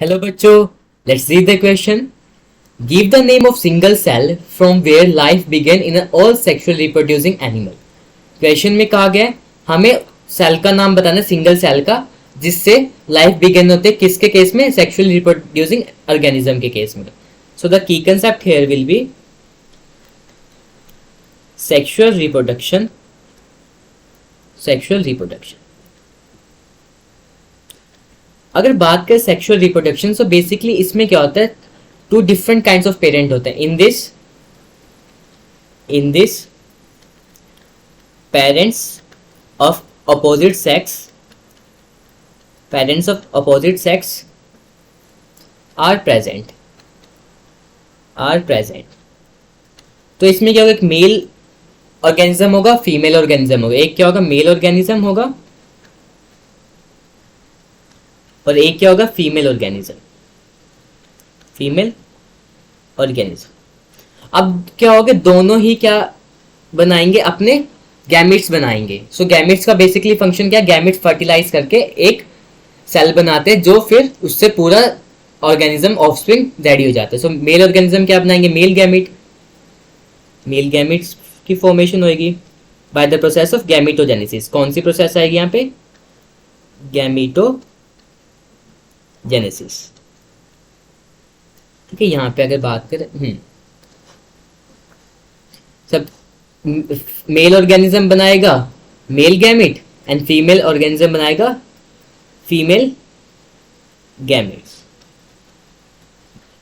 Hello बच्चों, let's read the question. Give the name of single cell from where life began in an all sexual reproducing animal. Question में कहा गया है हमें cell का नाम बताना, सिंगल सेल का, जिससे लाइफ बिगेन होते हैं किसके केस में, सेक्सुअल रिप्रोड्यूसिंग ऑर्गेनिज्म के केस में. So the key concept here will be sexual reproduction. अगर बात करें सेक्सुअल रिप्रोडक्शन, तो बेसिकली इसमें क्या होता है, two different kinds of parent होते हैं. In this parents of opposite sex are present. तो इसमें क्या होगा, एक मेल ऑर्गेनिज्म होगा, फीमेल ऑर्गेनिज्म होगा. एक क्या होगा, मेल ऑर्गेनिज्म होगा, और एक क्या होगा, फीमेल ऑर्गेनिज्म. अब क्या होगा, दोनों ही क्या बनाएंगे, अपने गैमेट्स बनाएंगे. सो गैमेट्स का बेसिकली फंक्शन क्या है, गैमेट्स फर्टिलाइज करके एक सेल बनाते हैं, जो फिर उससे पूरा ऑर्गेनिज्म ऑफस्प्रिंग रेडी हो जाता है. सो मेल ऑर्गेनिज्म क्या बनाएंगे, मेल गैमेट्स की फॉर्मेशन होगी by the process of gametogenesis. कौन सी प्रोसेस आएगी यहाँ पे, गैमेटोजेनेसिस. ठीक है, यहाँ पे अगर बात करें सब मेल ऑर्गेनिज्म बनाएगा male gamete and female organism बनाएगा फीमेल गैमेट्स.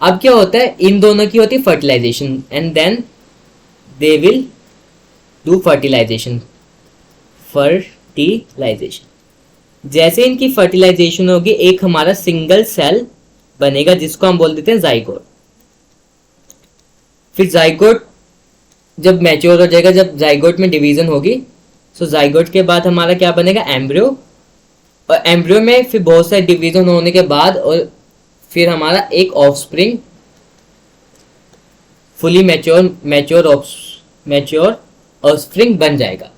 अब क्या होता है, इन दोनों की होती है fertilisation and then they will do fertilisation. जैसे इनकी फर्टिलाइजेशन होगी, एक हमारा सिंगल सेल बनेगा जिसको हम बोल देते हैं जाइगोट. फिर जाइगोट जब मैच्योर हो जाएगा, जब जाइगोट में डिवीजन होगी, सो जाइगोट के बाद हमारा क्या बनेगा, एम्ब्रियो. और एम्ब्रियो में फिर बहुत सारे डिवीजन होने के बाद और फिर हमारा एक ऑफस्प्रिंग फुली मैच्योर ऑफस्प्रिंग बन जाएगा.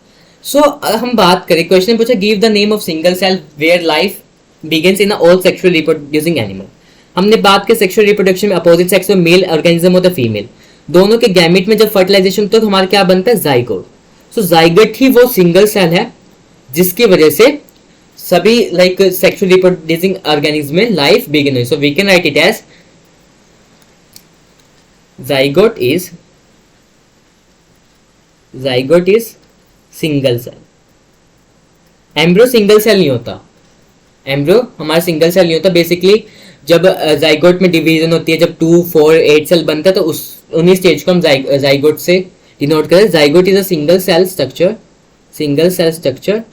सो हम बात करें, क्वेश्चन पूछा give the name of single cell where life begins in all sexual reproducing animal. हमने बात की सेक्सुअल रिप्रोडक्शन में अपोजिट सेक्स में मेल ऑर्गेनिज्म होता है, फीमेल. दोनों के गैमेट में जब फर्टिलाइजेशन होता है तो हमारा क्या बनता है, जाइगोट. सो जाइगोट ही वो सिंगल सेल है जिसकी वजह से सभी लाइक सेक्सुअल रिप्रोड्यूसिंग ऑर्गेनिज्म में लाइफ बिगिन हुई. So we can write it as zygote is single cell. Embryo single cell नहीं होता, एम्ब्रियो हमारा सिंगल सेल नहीं होता. बेसिकली जब जाइगोट में डिवीजन होती है, जब 2, 4, 8 सेल बनता है, तो उन्हीं स्टेज को हम जाइगोट से डिनोट करें. Zygote is a single cell structure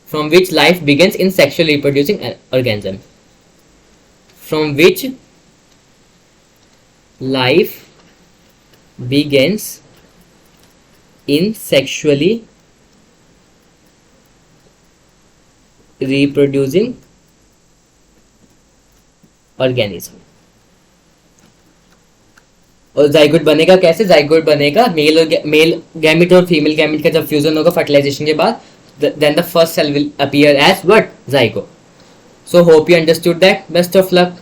from which life begins in sexually reproducing organism. From which life begins in sexually reproducing organism. और जाइगोट बनेगा कैसे, जाइगोट बनेगा मेल गैमेट और फीमेल गैमेट का जब फ्यूजन होगा फर्टिलाइजेशन के बाद, then the first cell will appear as what, zygote. So hope you understood that. Best of luck.